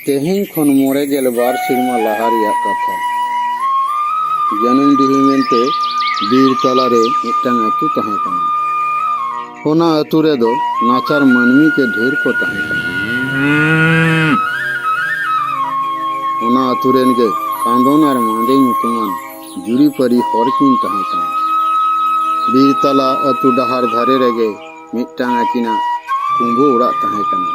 तेहें खन मोरे गेल बार सिरमा लाहा रिया कथा जनमडिही मेनते बीर तलारे मिट्टांग अतु तहें कना। होना अतु रे दो नाचार मानमी के ढेर को तहें कना। होना अतु रेन गे कांदोन और मांदे नुतुमान जुरी परी हरकिन तहें कना। बीर तला अतु डहार धारे रेगे मिट्टांग आकिना कुंबो उड़ा तहें कना।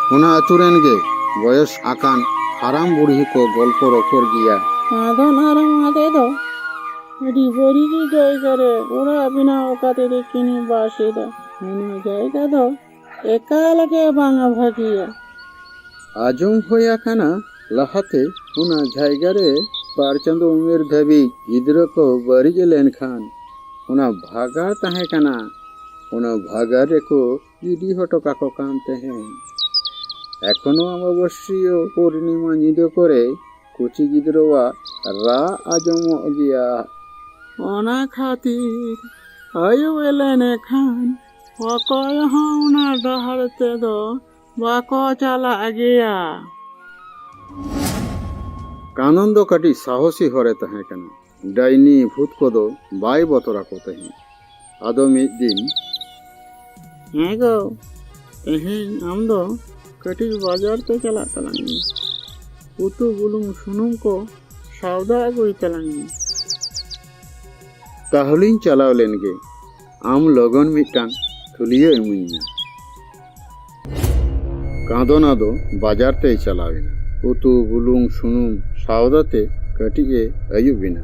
होना अतु रेन गे बयस आकान हाराम बुढ़ी को गल्प रखर गिया। कांदोन और मांदे दो अड़ी बड़ी की जायगा रे ओरा बिना ओकाते देखिनी बासे दा होना जायगा दो एकाल के बांगा भागिया आजम होया खाना लहाते होना जायगा रे बार चंदो उमेर धबी गिद्र को बरी गेलेन खान होना भागार तहे कना। होना भागार रे को इडी हटो काको कानते हैं एखोनो अमाबस्या पूर्णिमा निदो करे कुची गिद्रवा रा आजमो गिया। ओना खातिर आयु एलेने खान वकोय होना डहरते दो बाको चला गया। कानन दो कटी साहसी हरे तहे कना डाइनी भूत को दो बाय बतरा को तहे आदो मिद दिन हेगो तेहें आम दो कटी बाजार ते चला तलांगी उतु बुलुंग सुनुम को सौदा अगुई तलांगी ताहलिन चलाव लेनगे आम लगन मिटांग थुलियो इमुइना। कांदोना दो बाजार ते चलावेना उतु बुलुंग सुनुम सौदाते कटिए अयुबिना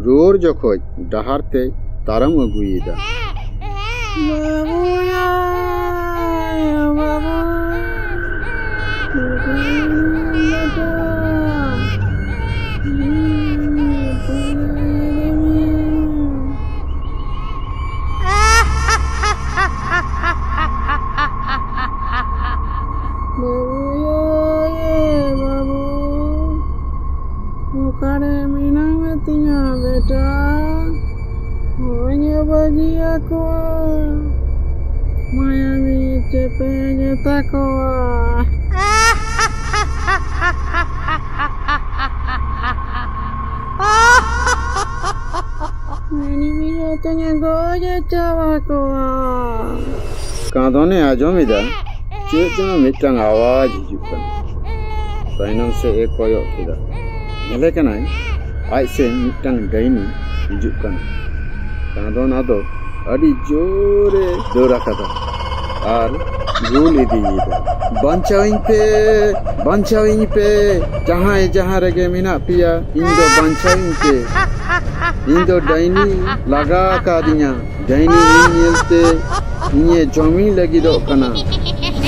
रोर जखोज डहारते तारम अगुईदा। बाबूया बाबू बेटा hanya bagi aku Miami cepenya takwa ini biatanya goja cawaku कांदोने आजमिदा चेत जनो मिट्टांग आवाज हिजुक कना ताइनम से एक कोयक किदा नेले कनाय आज से मिट्टांग डाइनी हिजुक कना। कांदोन आदो अड़ी जोरे दौरा कदा और गुल इदीदा बंचाविंग पे जहां रगे मिना पिया इंदो बंचाविंग पे इंदो डाइनी लगा का दिया डाइनी नियलते इन्हे जमी लगी दो कना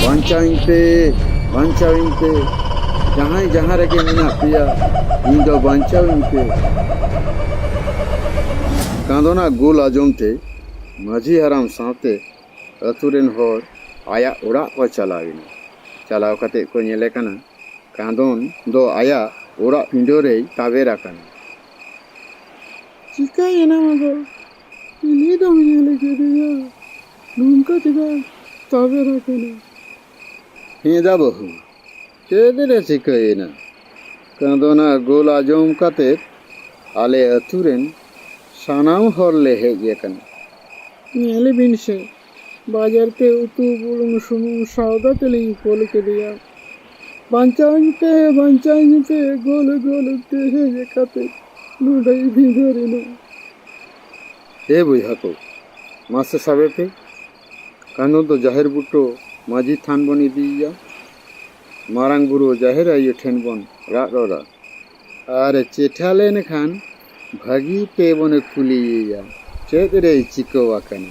बंचाविंग पे जहां रगे मिना पिया इंदो बंचाविंग पे। कांदोना गुल आजमते माझी हराम सावते अतुरेन होर आया ओड़ा को चलाविना चलाव कते को नेले कना कांदोन दो आया ओड़ा पिंडोरे तावेरा कना चिका येना मगो इनी दो नेले केदिया नुनका चिका तावेरा कना हेदा बहु चेदरे चिका येना कांदोना गुल आजम कते आले अतुरेन सानाम हर ले हेजे कना नेले बिन से बाजार पे उतु बुलुंग सुनुम सौदा तेलिंग कोल के दिया बंचाइंग पे गोल ते हेजे खाते लुडाई भिगरे ना ए बुझा को मासे साबे पे कानो तो जाहिर बुटो माझी थान बनी दिया मारांग बुरो जाहिर आयो ठेन बन रा अरे चेठाले ने खान भागी पे बने कुलिया चेत रे चिकोवा कना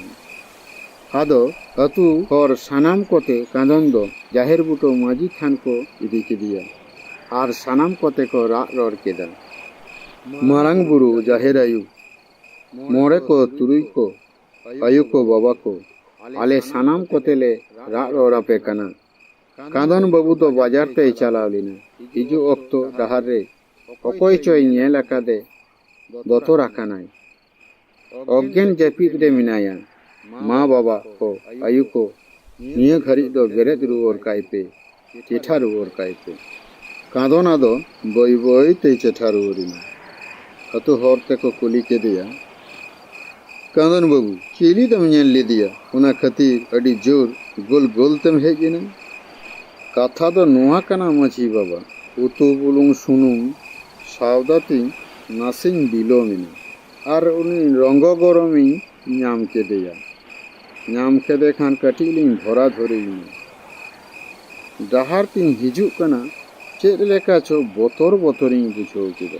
हादो अतु और सानाम कोते कांदोन दो जाहिर बुटो माझी थान को इदी के दिया और सानाम कोते को रोर केदा मारांग बुरु जाहिर आयु मोरे को तुरुई को आयु को बाबा को आले सानाम कोते ले रोरा पे कना कांदोन बाबू तो बाजार ते चलाव लेना हिजु अक्तो डहार रे अकोय चोय नेल आकादे बतोर आकानाय अज्ञान जपिद रे मिनाया माँ बाबा को आयु को निये घड़ी दो बेरेद रुवर कायपे चेठा रुवर कायपे कांदन आदो बई बई ते चेठा रुआरिना अतो हर तेको कुली केदिया कांदन बाबू चिली तम नेल लेदिया उना खातिर अडी जोर गोल गोल तम हेजिना कथा दो नुआ कना माछी बाबा उतु बुलुंग सुनुम सावदाती नासिन बिलोमिना और उनी रंगो गरमी नाम केदिया नाम केदे खान कटिलिंग धरा धरिना डहार तीन हिजुक कना चेद लेका चो बोतर बोतरिंग बुझाव केदा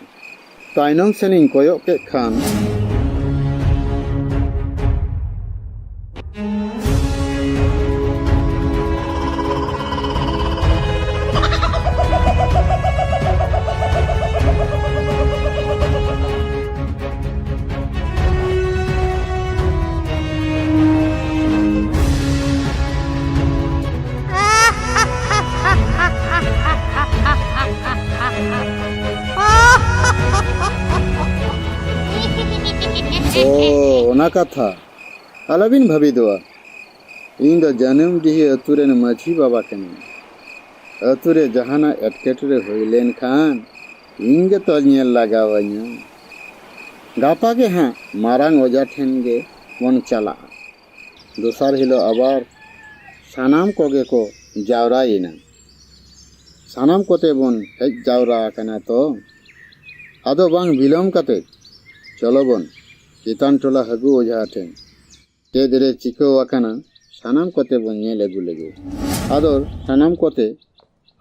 ताइनम सेनिंग कोयक के खान कथा अलबिन भाभी दवा इन दो जन्म दिही अतुरे न माझी बाबा कने अतुरे जहाना एटकेटरे होइलेन खान इंगे तो नेल लगावanya गापा के हाँ मारांग ओजा ठेन गे मन चला दोसार हिलो आबार सानाम कोगे को जावराइना सानाम कोते बन हेज जावरा कना तो आदो बांग बिलोम कते चलो बन चितान टोला हगु ओझा ठेन तेदरे चिको वाकना सानाम कोते बन नेल अगु लगे आदर सानाम कोते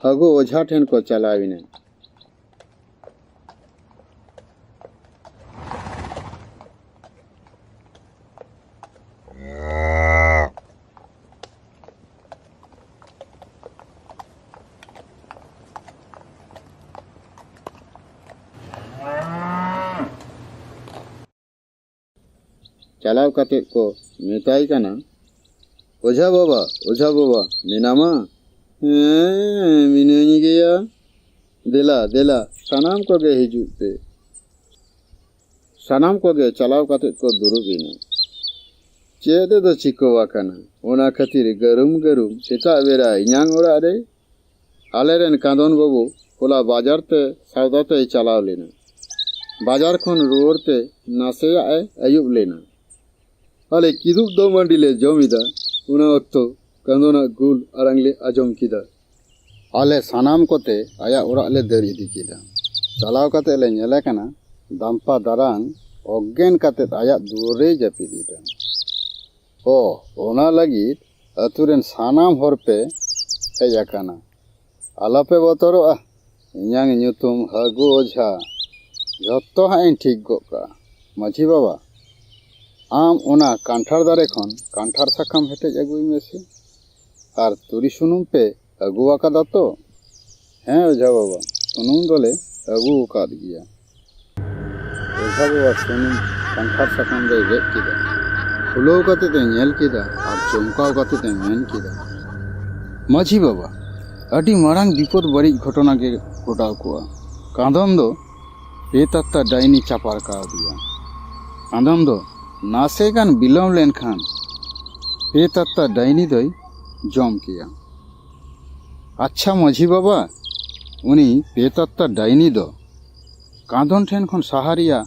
हगु ओझा ठेन को चलाविना चलाव कते को मेताई कना ओझा बाबा मीनामा मिनोनी गया देला देला सानाम को गे हिजुक पे सानाम को गे चलाव कते को दुरुबिना चेदे दो चिकोवा कना ओना खातिर गरुम गरुम सेता बेरा इन्यांग ओरा रे आलेरेन कांदन बाबू कोला बाजार ते सौदा ते चलाव लेना बाजार खन रुवर ते नासेया अयुब लेना अले किदुब दो मंडिले जमीदा उना वक्तो कंदोना गुल अरंगले आजम किदा आले सानाम कोते आया ओरा ले दर इदी किदा चलाव कते ले नेले कना दाम्पा दारान अज्ञान कते आया दुरे जपिदिदा ओ ओना लगी अतुरेन सानाम हरपे हेजा कना आलापे बतरो इन्यांग ᱧᱩᱛᱩᱢ हगु ओझा जत्तो हाइन ठीक गोका माझी बाबा आम ओना कांठार दारे खन कांठार साकाम हेटेज अगुई मेसे और तुरी सुनुम पे अगुआ कादा तो हैं ओझा बाबा सुनुम दोले अगु काद गिया ओझा बाबा सुनुम कांठार साकाम दे गेट किदा खुलो कते ते नेल किदा और चमकाव कते ते मेन किदा माझी बाबा अडी मारांग विपद बड़ी घटना के घटाव कुआ कांदम दो पेतत्ता डाइनी चापार का दिया कांदम दो नासे गान बिलम लेन खान पेतत्ता डाइनी दई जम किया अच्छा माझी बाबा उनी पेतत्ता डाइनी दो कांदन ठेन खन सहारिया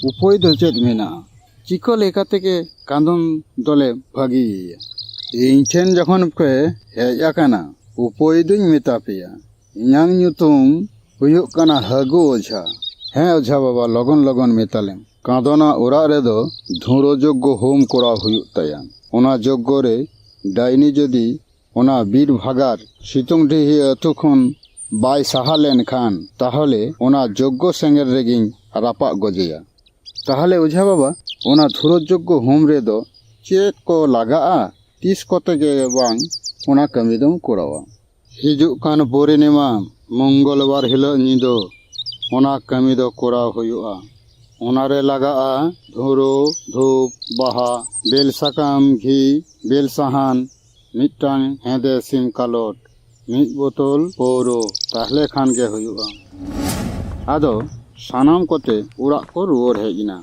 उपाय दो चेद मेना चिको लेकाते के कांदन दोले भागी इन ठेन जखन पे हेज आकाना उपाय दुई मेता पेया इन्यांग ᱧᱩᱛᱩᱢ हुयुक कना हगु ओझा हैं ओझा बाबा लगन लगन मेतालेम कांदना ओरा रे दो धुरो यज्ञ होम कोरा हुयुक ताया ओना यज्ञ रे डाइनी जदि ओना बीर भागार सितुंग ढेही अतु खन बाय साहा लेन खान ताहले ओना यज्ञ सेंगेर रेगिंग रापा गजेया ताहले ओझा बाबा ओना धुरो यज्ञ होम रे दो चेक को लागाआ तीस कोते गे बांग ओना कमी दम कोरावा हिजुक कान पूर्णिमा मंगलवार हिलो निदो ओना कमी दो कोरा हुयुआ ओनारे लगाआ धुरो धूप बाहा बेल साकाम घी बेल साहान मिटांग हेदे सिम कालोट मिट बोतल पौरो ताहले खान गे हुयुआ आदो सानाम कोते उड़ा को रुवर हेजिना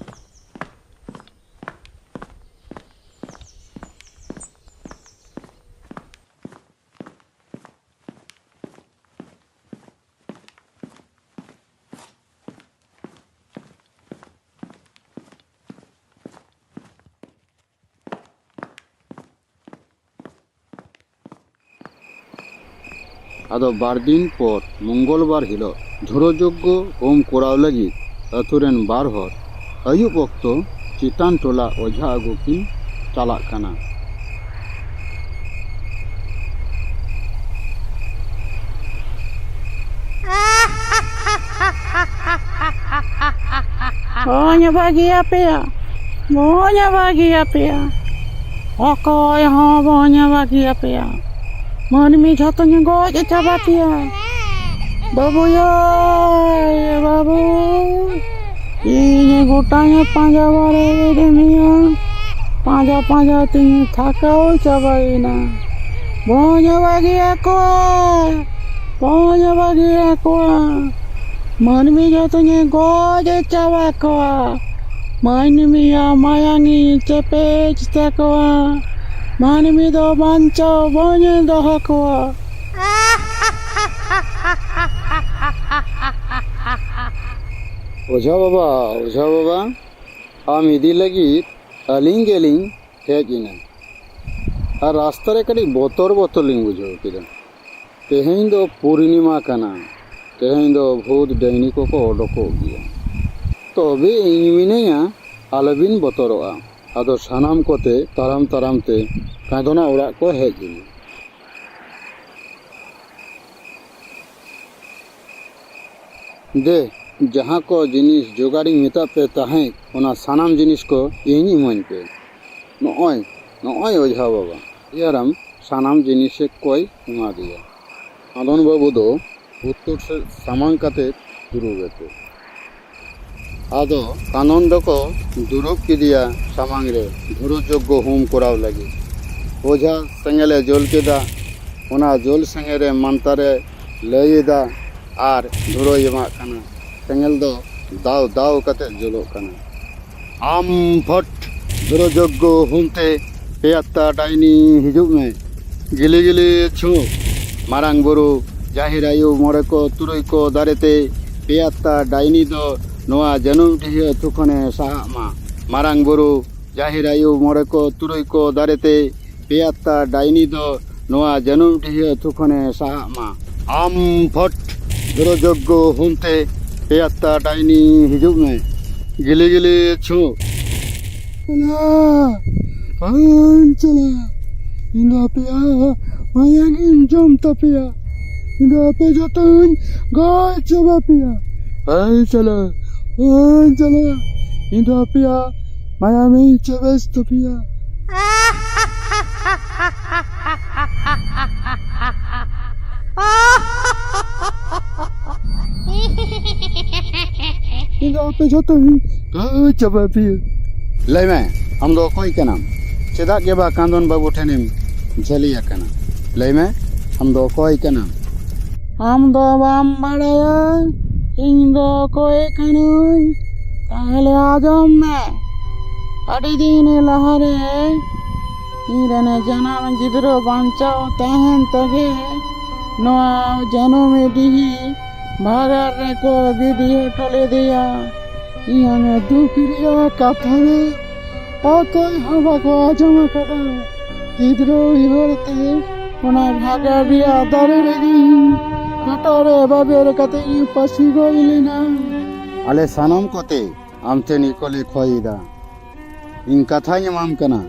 ᱟᱫᱚ ᱵᱟᱨ ᱫᱤᱱ ᱯᱚᱨ ᱢᱚᱝᱜᱚᱞᱵᱟᱨ ᱦᱤᱞᱳᱜ ᱫᱷᱩᱨᱟᱹ ᱡᱚᱜᱽᱜᱚ ᱦᱳᱢ ᱠᱚᱨᱟᱣ ᱞᱟᱹᱜᱤᱫ ᱟᱹᱛᱩ ᱨᱮᱱ ᱵᱟᱨ ᱦᱚᱲ ᱟᱹᱭᱩᱵ ᱚᱠᱛᱚ ᱪᱮᱛᱟᱱ ᱴᱚᱞᱟ ᱚᱡᱷᱟ ᱟᱹᱜᱩ ᱠᱤᱱ ᱪᱟᱞᱟᱜ ᱠᱟᱱᱟ। Banyak bagi apa ya? Banyak bagi apa ya? Okoy ho banyak bagi apa ya? Manmi jatuhnya goj coba ya. Babu ya, babu. Ini gotanya panja bare demia. Panja tinggi thakau coba ina. Banyak bagi aku. Banyak bagi aku. Manmi jatuhnya goj coba ko. Manmi ya mayangi cepet ko. Manmi do bancau banyak dah ko. ओझा बाबा आम इदी लगी अलिंग Geling hedge इना और रास्ता रे कड़ी बोतर लिंग बुझो किदा तेहें दो पूर्णिमा कना तेहें दो भूत डैनी को ओडको गया तबे इन मिनेया आलबिन बोतरोआ आदो सानाम कोते ताराम ते कादोना ओड़ा को हेज इना दे जहाँ को जिनिस जोगाड़ी मेता पे ताहें ओना सानाम जिनिस को इनी मन पे नॉय ओझा बाबा यारम सानाम जिनिस से कोई उमा दिया आदन बाबू दो उत्तर से सामान काते दुरुबेते आदो कानून दको दुरुब की दिया सामांग रे धुरु जोग्गो होम कराव लगी ओझा संगले जोल केदा ओना जोल संगे मंतारे लयदा आर धुरो यमा काना सेंगल दो दाव कते जुलो काना आम फट धुरो जोग्गो हुमते पेयात्ता डाइनी हिजुग में गिली छु मारांग बुरु जाहिर आयु मोरे को तुरई को दारेते पेयात्ता डाइनी दो नोआ जनुम टिहे तुखने सामा मारांग बुरु जाहिर आयु मोरे को तुरई को दारेते पेयात्ता डाइनी दो नोआ जनुम टिहे तुखने सामा आम फट धुरो जोग्गो हुमते पेयात्ता डाइनी हिजुग में गिली छु Pancala, indah pia, mayangin jom tapia, indah pe jatuh, gaj coba pia. Pancala, indah pia, mayangin cebes tapia. Indah pe jatuh, gaj coba pia. लय में हम दो कोई के नाम चेदा के बा कांदन बाबू ठेनिम झलिया कना लय में हम दो कोई के नाम हम दो बाम बड़ाया इन दो कोई कनुई ताहले आजम में अड़ी दिन लहरे इरने जनाम जिद्रो बांचाओ तहन तगे नोआ जनो में दिही भागर रे को गिदिए टले दिया इयाने दुखिया कथा में कोई हवा को आजम कदा जिद्रो इहरते ओना भागा बिया दारे रगी कटोरे बाबेर कते पसी गोइलिना आले सानम कोते आमते निकोले खोइदा इन कथा यमाम कना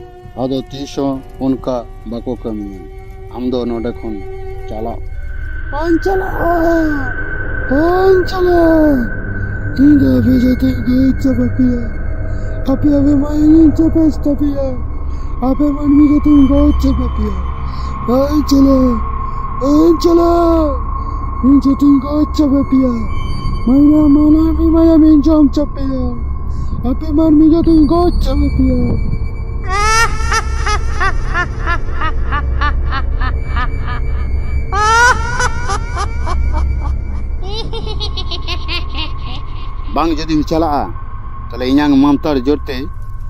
आदो तीसो उनका बाको कमिया हम दो नोडे खन चला Pancala Indah bejate gaj coba pia Tapi abe mainin cepes tapia Abe manmi jate gaj coba pia Pancala Injate gaj coba pia Mana mi maya min jom capia Abe manmi jate gaj coba pia बांग जदीम चला तले इኛंग मंतर जोरते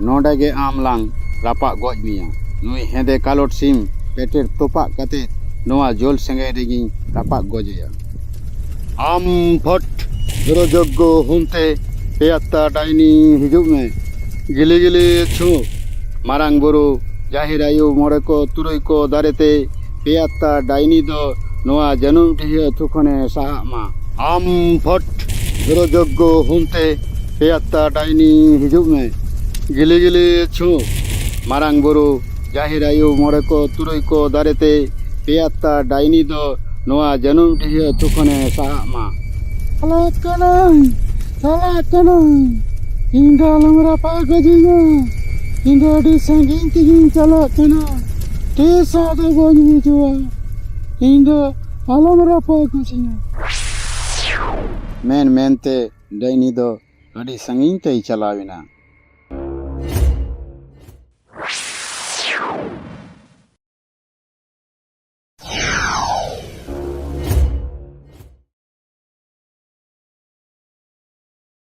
नोडे गे आमलांग रापा गज मिया नुई हेदे कालोट SIM पेटेर तोपा कते नोआ जोल संगे रेगी रापा गजेया आम फट धुरो जोग्गो हुमते पेयात्ता डाइनी हिजुग में गिली छु मारांग बुरु जाहिर आयु मोरे को तुरई को दारेते पेयात्ता डाइनी दो ᱱᱚᱣᱟ ᱡᱟᱹᱱᱩᱢ ᱰᱤᱦᱟᱹ ᱟᱹᱛᱩ ᱠᱷᱚᱱᱮ ᱥᱟᱦᱟᱜ ᱢᱟ ᱟᱢ ᱯᱷᱚᱴ ᱜᱚᱨᱚ ᱡᱚᱜᱽᱜᱚ ᱦᱩᱢᱛᱮ ᱯᱮᱭᱟᱛᱛᱟ ᱰᱟᱭᱱᱤ ᱦᱤᱡᱩᱜ ᱢᱮ ᱜᱤᱞᱤ ᱜᱤᱞᱤ ᱪᱷᱩ ᱢᱟᱨᱟᱝ ᱵᱩᱨᱩ ᱡᱟᱦᱮᱨ ᱟᱭᱳ ᱢᱚᱬᱮ ᱠᱚ ᱛᱩᱨᱩᱭ ᱠᱚ ᱫᱟᱨᱮᱛᱮ ᱯᱮᱭᱟᱛᱛᱟ ᱰᱟᱭᱱᱤ ᱫᱚ ᱱᱚᱣᱟ ᱡᱟᱹᱱᱩᱢ ᱰᱤᱦᱟᱹ ᱟᱹᱛᱩ ᱠᱷᱚᱱᱮ ᱥᱟᱦᱟᱜ ᱢᱟ ᱪᱟᱞᱟᱜ ᱠᱟᱹᱱᱟᱹᱧ ᱤᱧ ᱫᱚ ᱟᱞᱚᱢ ᱨᱟᱯᱟᱜ ᱜᱚᱡᱤᱧᱟ ᱤᱧ ᱫᱚ ᱟᱹᱰᱤ ᱥᱟᱺᱜᱤᱧ ᱛᱮᱜᱤᱧ ᱪᱟᱞᱟᱜ ᱠᱟᱱᱟ ᱛᱤᱥ ᱦᱚᱸ ᱫᱚ ᱵᱟᱹᱧ ᱵᱩᱡᱷᱟᱹᱣᱟ ᱤᱧ ᱫᱚ ᱟᱞᱚᱢ ᱨᱟᱯᱟᱜ ᱜᱚᱡᱤᱧᱟ ᱢᱮᱱ ᱢᱮᱱᱛᱮ ᱰᱟᱹᱭᱱᱤ ᱫᱚ ᱟᱹᱰᱤ ᱥᱟᱺᱜᱤᱧ ᱛᱮᱭ ᱪᱟᱞᱟᱣ ᱮᱱᱟ